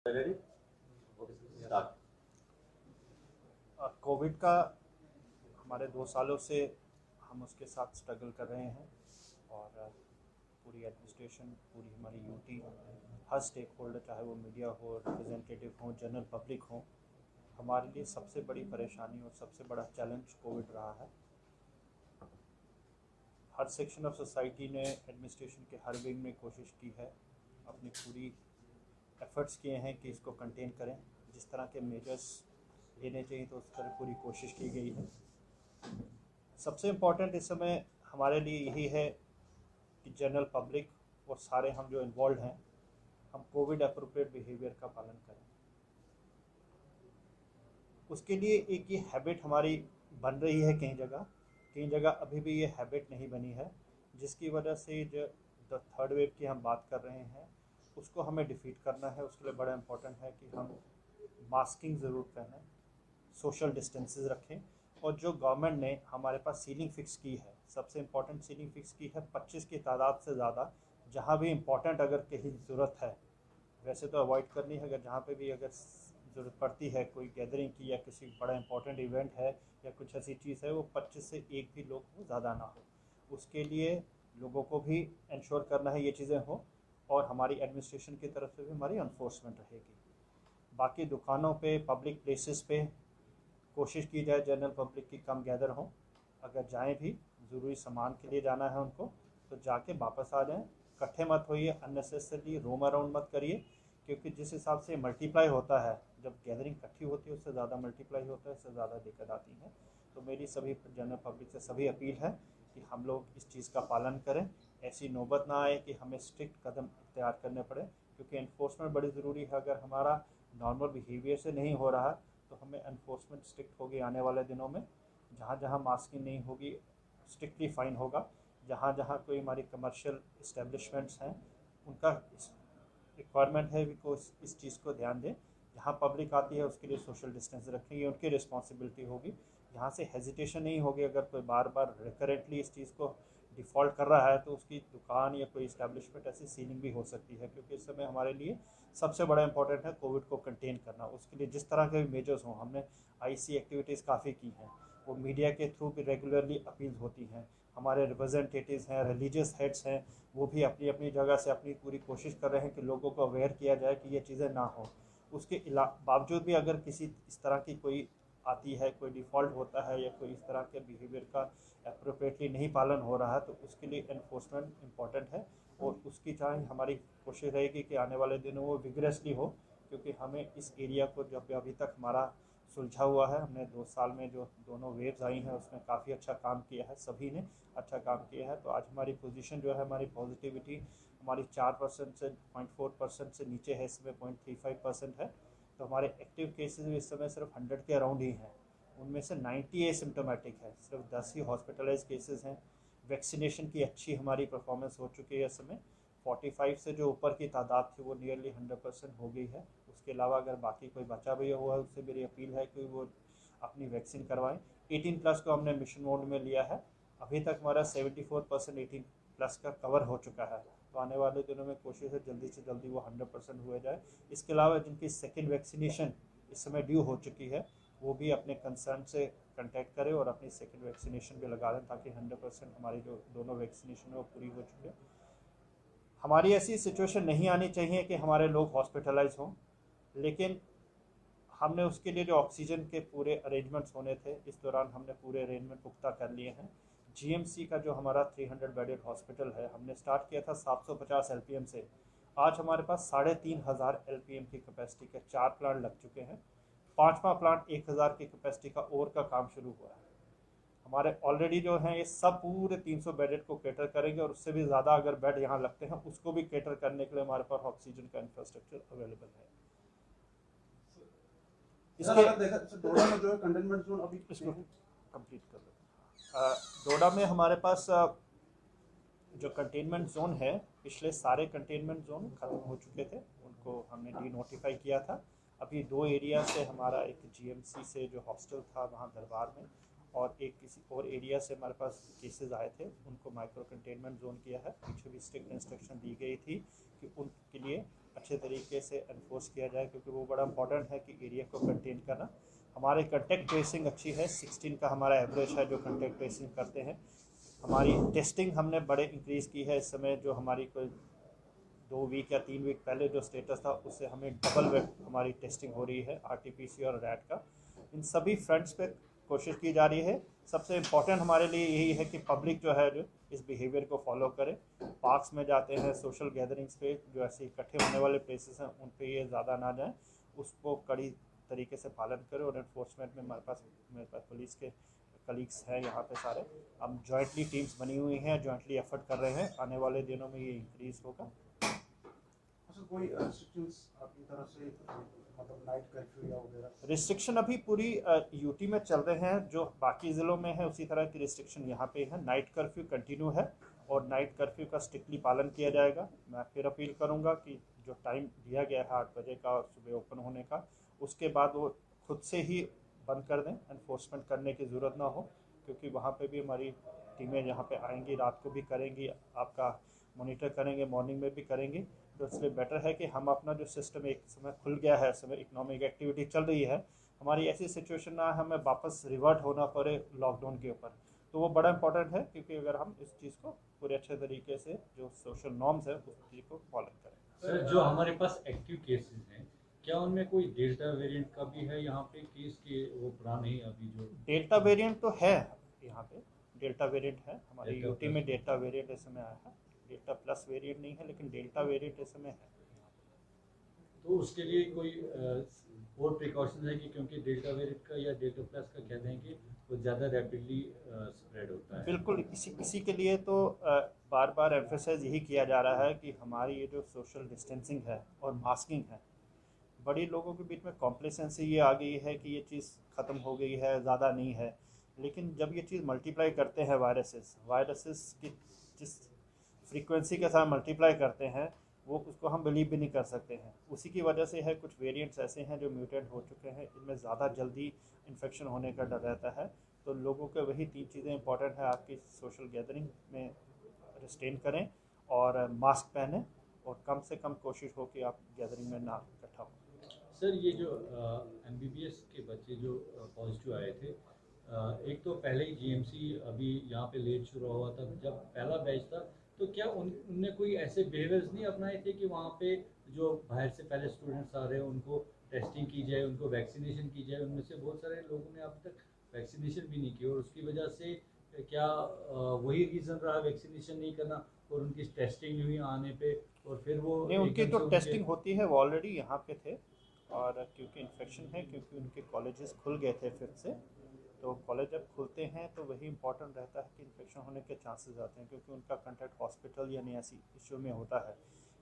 Ready? Okay, start. Covid का हमारे 2 सालों से हम उसके साथ स्ट्रगल कर रहे हैं और पूरी एडमिनिस्ट्रेशन, पूरी हमारी यूटी, हर स्टेक होल्डर, चाहे वो मीडिया हो, रिप्रेजेंटेटिव हो, जनरल पब्लिक हो, हमारे लिए सबसे बड़ी परेशानी और सबसे बड़ा चैलेंज कोविड रहा है। हर सेक्शन ऑफ सोसाइटी ने एडमिनिस्ट्रेशन के हर विंग में कोशिश की है, अपनी पूरी एफर्ट्स किए हैं कि इसको कंटेन करें। जिस तरह के मेजर्स लेने चाहिए तो उस तरह पूरी कोशिश की गई है। सबसे इम्पोर्टेंट इस समय हमारे लिए यही है कि जनरल पब्लिक और सारे हम जो इन्वॉल्व हैं, हम कोविड अप्रोप्रिएट बिहेवियर का पालन करें। उसके लिए एक ये हैबिट हमारी बन रही है, कई जगह अभी भी ये हैबिट नहीं बनी है, जिसकी वजह से जो थर्ड वेव की हम बात कर रहे हैं उसको हमें डिफीट करना है। उसके लिए बड़ा इम्पोर्टेंट है कि हम मास्किंग ज़रूर पहनें, सोशल डिस्टेंसेस रखें, और जो गवर्नमेंट ने हमारे पास सीलिंग फिक्स की है, सबसे इम्पोर्टेंट सीलिंग फिक्स की है 25 की तादाद से ज़्यादा। जहाँ भी इम्पोर्टेंट अगर कहीं ज़रूरत है, वैसे तो अवॉइड करनी है, अगर जहाँ पे भी अगर ज़रूरत पड़ती है कोई गैदरिंग की या किसी बड़ा इंपॉर्टेंट इवेंट है या कुछ ऐसी चीज़ है, वो 25 से एक भी लोग हो, ज़्यादा ना हो। उसके लिए लोगों को भी इंश्योर करना है ये चीज़ें हो, और हमारी एडमिनिस्ट्रेशन की तरफ से भी हमारी इन्फोर्समेंट रहेगी। बाकी दुकानों पे, पब्लिक प्लेसेस पे कोशिश की जाए जनरल पब्लिक की कम गैदर हो। अगर जाएं भी, ज़रूरी सामान के लिए जाना है उनको, तो जाके वापस आ जाएं। इकट्ठे मत होइए, अननेसेसरी रोम अराउंड मत करिए, क्योंकि जिस हिसाब से मल्टीप्लाई होता है, जब गैदरिंग इकट्ठी होती है उससे ज़्यादा मल्टीप्लाई होता है, उससे ज़्यादा दिक्कत आती है। तो मेरी सभी जनरल पब्लिक से सभी अपील है कि हम लोग इस चीज़ का पालन करें। ऐसी नौबत ना आए कि हमें स्ट्रिक्ट कदम इख्तियार करने पड़े, क्योंकि इन्फोर्समेंट बड़ी ज़रूरी है। अगर हमारा नॉर्मल बिहेवियर से नहीं हो रहा तो हमें इन्फोर्समेंट स्ट्रिक्ट होगी आने वाले दिनों में। जहाँ जहाँ मास्किंग नहीं होगी, स्ट्रिक्टली फ़ाइन होगा। जहाँ जहाँ कोई हमारी कमर्शियल इस्टेब्लिशमेंट्स हैं, उनका रिक्वायरमेंट है कि इस चीज़ को ध्यान दें। जहाँ पब्लिक आती है उसके लिए सोशल डिस्टेंस रखें, ये उनकी रिस्पॉन्सिबिलिटी होगी। यहाँ से हेजिटेशन नहीं होगी। अगर कोई बार बार रिकरेंटली इस चीज़ को डिफ़ॉल्ट कर रहा है तो उसकी दुकान या कोई इस्टेब्लिशमेंट ऐसी सीलिंग भी हो सकती है, क्योंकि इस समय हमारे लिए सबसे बड़ा इंपॉर्टेंट है कोविड को कंटेन करना। उसके लिए जिस तरह के भी मेजर्स हों, हमने आईसी एक्टिविटीज़ काफ़ी की हैं, वो मीडिया के थ्रू भी रेगुलरली अपील होती हैं। हमारे रिप्रेजेंटेटिव्स हैं, रिलीजियस हेड्स हैं, वो भी अपनी अपनी जगह से अपनी पूरी कोशिश कर रहे हैं कि लोगों को अवेयर किया जाए कि ये चीज़ें ना हो। उसके बावजूद भी अगर किसी इस तरह की कोई आती है, कोई डिफ़ॉल्ट होता है या कोई इस तरह के बिहेवियर का अप्रोप्रिएटली नहीं पालन हो रहा है, तो उसके लिए इन्फोर्समेंट इम्पॉर्टेंट है। और उसकी चाहे हमारी कोशिश रहेगी कि आने वाले दिनों वो विग्रेसली हो, क्योंकि हमें इस एरिया को, जब अभी तक हमारा सुलझा हुआ है, हमने 2 साल में जो दोनों वेव्स आई हैं उसमें काफ़ी अच्छा काम किया है, सभी ने अच्छा काम किया है। तो आज हमारी पोजीशन जो है, हमारी पॉजिटिविटी हमारी 4% से 0.4% से नीचे है, इसमें 0.35% है। तो हमारे एक्टिव केसेस भी इस समय सिर्फ 100 के अराउंड ही हैं। उनमें से 90 एसिम्टोमेटिक है, सिर्फ 10 ही हॉस्पिटलाइज केसेस हैं। वैक्सीनेशन की अच्छी हमारी परफॉर्मेंस हो चुकी है इस समय। 45 से जो ऊपर की तादाद थी वो नियरली 100% हो गई है। उसके अलावा अगर बाकी कोई बचा भी हुआ है, उससे मेरी अपील है कि वो अपनी वैक्सीन करवाएं। 18+ को हमने मिशन मोड में लिया है। अभी तक हमारा 74% 18+ का कवर हो चुका है। तो आने वाले दिनों में कोशिश है जल्दी से जल्दी वो 100% हो जाए। इसके अलावा जिनकी सेकेंड वैक्सीनेशन इस समय ड्यू हो चुकी है, वो भी अपने कंसर्न से कांटेक्ट करें और अपनी सेकेंड वैक्सीनेशन भी लगा लें, ताकि 100% हमारी जो दोनों वैक्सीनेशन है वो पूरी हो चुके। हमारी ऐसी सिचुएशन नहीं आनी चाहिए कि हमारे लोग हॉस्पिटलाइज हों, लेकिन हमने उसके लिए जो ऑक्सीजन के पूरे अरेंजमेंट्स होने थे, इस दौरान हमने पूरे अरेंजमेंट पुख्ता कर लिए हैं। जीएमसी का जो हमारा 300 बेडेड हॉस्पिटल है, हमने स्टार्ट किया था 750 एलपीएम से। आज हमारे पास 3500 एलपीएम की कैपेसिटी के 4 प्लांट लग चुके हैं। पाँचवा प्लांट 1000 की कैपेसिटी का और का काम शुरू हुआ है। हमारे ऑलरेडी जो हैं ये सब पूरे 300 बेडेड को कैटर करेंगे, और उससे भी ज़्यादा अगर बेड यहाँ लगते हैं उसको भी कैटर करने के लिए हमारे पास ऑक्सीजन का इंफ्रास्ट्रक्चर अवेलेबल है। इसके डोडा में जो है कंटेनमेंट जोन अभी इसको कंप्लीट कर लो। डोडा में हमारे पास जो कंटेनमेंट जोन है, पिछले सारे कंटेनमेंट जोन ख़त्म हो चुके थे, उनको हमने डी नोटिफाई किया था। अभी 2 एरिया से हमारा, एक जीएमसी से जो हॉस्टल था वहाँ दरबार में, और एक किसी और एरिया से हमारे पास केसेस आए थे, उनको माइक्रो कंटेनमेंट जोन किया है। पीछे भी स्ट्रिक्ट इंस्ट्रक्शन दी गई थी कि उनके लिए अच्छे तरीके से एनफोर्स किया जाए, क्योंकि वो बड़ा इंपॉर्टेंट है कि एरिया को कंटेन करना। हमारी कंटेक्ट ट्रेसिंग अच्छी है, 16 का हमारा एवरेज है जो कंटेक्ट ट्रेसिंग करते हैं। हमारी टेस्टिंग हमने बड़े इंक्रीज़ की है इस समय, जो हमारी कोई 2 वीक या 3 वीक पहले जो स्टेटस था उससे हमें डबल हमारी टेस्टिंग हो रही है आरटीपीसी और रैट का। इन सभी फ्रंट्स पे कोशिश की जा रही है। सबसे इम्पोर्टेंट हमारे लिए यही है कि पब्लिक जो है जो इस बिहेवियर को फॉलो करे। पार्क्स में जाते हैं, सोशल गैदरिंग्स पे जो ऐसे इकट्ठे होने वाले प्लेसेस हैं उन पे ये ज़्यादा ना जाएं, उसको कड़ी तरीके से पालन करें। और एनफोर्समेंट में मेरे पास पुलिस के कलीग्स हैं यहाँ पे सारे, हम जॉइंटली टीम्स बनी हुई हैं, जॉइंटली एफर्ट कर रहे हैं। आने वाले दिनों में ये इंक्रीज़ होगा। अच्छा, कोई रिस्ट्रिक्शंस आपकी तरफ से, मतलब नाइट कर्फ्यू या वगैरह? रिस्ट्रिक्शन अभी पूरी यूटी में चल रहे हैं, जो बाकी ज़िलों में है उसी तरह की रिस्ट्रिक्शन यहाँ पे है। नाइट कर्फ्यू कंटिन्यू है और नाइट कर्फ्यू का स्ट्रिक्टली पालन किया जाएगा। मैं फिर अपील करूँगा कि जो टाइम दिया गया है 8 बजे का सुबह ओपन होने का, उसके बाद वो खुद से ही बंद कर दें, एनफोर्समेंट करने की ज़रूरत ना हो, क्योंकि वहाँ पे भी हमारी टीमें यहाँ पे आएंगी, रात को भी करेंगी, आपका मॉनिटर करेंगे, मॉर्निंग में भी करेंगी। तो इसलिए बेटर है कि हम अपना जो सिस्टम एक समय खुल गया है, समय इकोनॉमिक एक्टिविटी चल रही है, हमारी ऐसी सिचुएशन ना हमें वापस रिवर्ट होना पड़े लॉकडाउन के ऊपर। तो वो बड़ा इंपॉर्टेंट है, क्योंकि अगर हम इस चीज़ को पूरे अच्छे तरीके से जो सोशल नॉर्म्स है उस चीज़ को फॉलो करें। सर, जो हमारे पास एक्टिव केसेस हैं, क्या उनमें कोई डेल्टा वेरिएंट का भी है यहाँ पे केस के? वो पुराने ही अभी जो डेल्टा वेरिएंट तो है यहाँ पे, डेल्टा वेरिएंट है हमारी डेल्टा यूटी प्लस। में। डेल्टा वेरिएंट इस समय आया है, डेल्टा प्लस वेरिएंट नहीं है, लेकिन डेल्टा वेरिएंट इस समय है। तो उसके लिए कोई और प्रिकॉशन है कि क्योंकि डेल्टा वेरिएंट का या डेल्टा प्लस का कहते हैं कि वो ज़्यादा रैपिडली स्प्रेड होता है? बिल्कुल, इसी के लिए तो बार बार एम्फेसाइज यही किया जा रहा है कि हमारी ये जो सोशल डिस्टेंसिंग है और मास्किंग है, बड़ी लोगों के बीच में कॉम्प्लेसेंसी ये आ गई है कि ये चीज़ ख़त्म हो गई है, ज़्यादा नहीं है। लेकिन जब ये चीज़ मल्टीप्लाई करते हैं वायरसेस की जिस फ्रीक्वेंसी के साथ मल्टीप्लाई करते हैं, वो उसको हम बिलीव भी नहीं कर सकते हैं। उसी की वजह से है कुछ वेरिएंट्स ऐसे हैं जो म्यूटेंट हो चुके हैं, इनमें ज़्यादा जल्दी इन्फेक्शन होने का डर रहता है। तो लोगों के वही 3 चीज़ें इंपॉर्टेंट है, आपकी सोशल गैदरिंग में रिस्ट्रेन करें और मास्क पहनें, और कम से कम कोशिश हो कि आप गैदरिंग में ना इकट्ठा हो। सर, ये जो एमबीबीएस के बच्चे जो पॉजिटिव आए थे, एक तो पहले ही जीएमसी अभी यहाँ पे लेट शुरू हुआ था जब पहला बैच था, तो क्या उनने कोई ऐसे बिहेवियर्स नहीं अपनाए थे कि वहाँ पे जो बाहर से पहले स्टूडेंट्स आ रहे हैं उनको टेस्टिंग की जाए, उनको वैक्सीनेशन की जाए? उनमें से बहुत सारे लोगों ने अभी तक वैक्सीनेशन भी नहीं की, और उसकी वजह से क्या वही रीज़न रहा वैक्सीनेशन नहीं करना और उनकी टेस्टिंग नहीं हुई आने पे, और फिर वो नहीं, उनकी एकदम तो से उनके- टेस्टिंग होती है, वो ऑलरेडी यहाँ पे थे, और क्योंकि इन्फेक्शन है, क्योंकि उनके कॉलेजेस खुल गए थे फिर से, तो कॉलेज जब खुलते हैं तो वही इंपॉर्टेंट रहता है कि इन्फेक्शन होने के चांसेस आते हैं, क्योंकि उनका कंटेक्ट हॉस्पिटल या ऐसी इशू में होता है।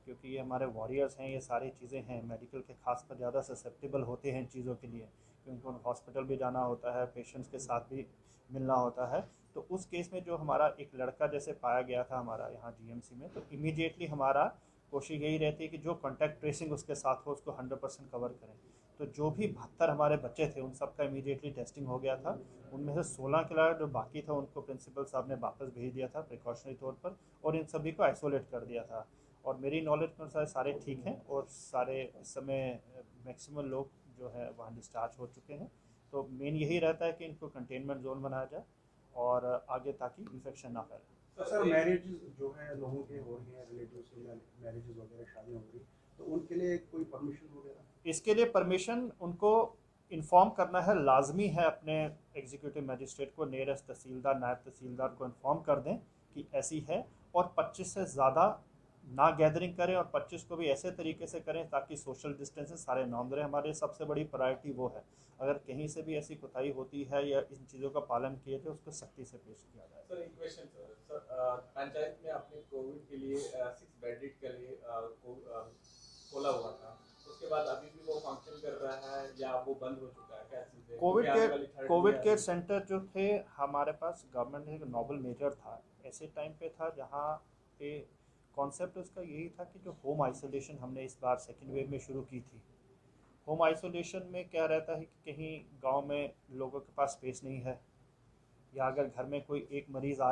क्योंकि ये हमारे वॉरियर्स हैं, ये सारी चीज़ें हैं, मेडिकल के खास पर ज़्यादा ससेप्टेबल होते हैं इन चीज़ों के लिए, क्योंकि उनको हॉस्पिटल भी जाना होता है, पेशेंट्स के साथ भी मिलना होता है। तो उस केस में जो हमारा एक लड़का जैसे पाया गया था हमारा यहाँ जीएमसी में, तो इमीडिएटली हमारा कोशिश यही रहती है कि जो कॉन्टैक्ट ट्रेसिंग उसके साथ हो उसको 100% कवर करें। तो जो भी 72 हमारे बच्चे थे उन सब का इमीडिएटली टेस्टिंग हो गया था। उनमें से 16 के अलावा जो बाकी था उनको प्रिंसिपल साहब ने वापस भेज दिया था प्रिकॉशनरी तौर पर, और इन सभी को आइसोलेट कर दिया था। और मेरी नॉलेज के अनुसार सारे ठीक हैं, और सारे इस समय मैक्सिमम लोग जो है वहाँ डिस्चार्ज हो चुके हैं। तो मेन यही रहता है कि इनको कंटेनमेंट जोन बनाया जाए और आगे ताकि इन्फेक्शन ना फैले। तो सर, मैरिजेस जो है लोगों के हो रही हैं, रिलेटिव्स की मैरिजेस वगैरह, शादियाँ हो रही, तो उनके लिए कोई परमिशन वगैरह? इसके लिए परमिशन उनको इन्फॉर्म करना है, लाजमी है अपने एग्जीक्यूटिव मजिस्ट्रेट को, नियरेस्ट तहसीलदार, नायब तहसीलदार को इन्फॉर्म कर दें कि ऐसी है, और 25 से ज़्यादा ना गैदरिंग करें, और 25 को भी ऐसे तरीके से करें ताकि सोशल डिस्टेंसेस सारे नॉर्म रहे। हमारे सबसे बड़ी प्रायोरिटी वो है, अगर कहीं से भी ऐसी कोताही होती है या इन चीज़ों का पालन किए तो उसको सख्ती से पेश किया जाए। सर, एक क्वेश्चन सर, पंचायत में आपने कोविड के लिए 6 बेडेड के लिए खोला हुआ था, उसके बाद अभी भी वो फंक्शन कर रहा है या वो बंद हो चुका है? क्या चीज़ है? कोविड केयर सेंटर जो थे हमारे पास, गवर्नमेंट ने एक नोबल मेजर था, ऐसे टाइम पे था जहाँ पे कॉन्सेप्ट उसका यही था कि जो होम आइसोलेशन हमने इस बार सेकेंड वेव में शुरू की थी। होम आइसोलेशन में क्या रहता है कि कहीं गांव में लोगों के पास स्पेस नहीं है, या अगर घर में कोई एक मरीज़ आ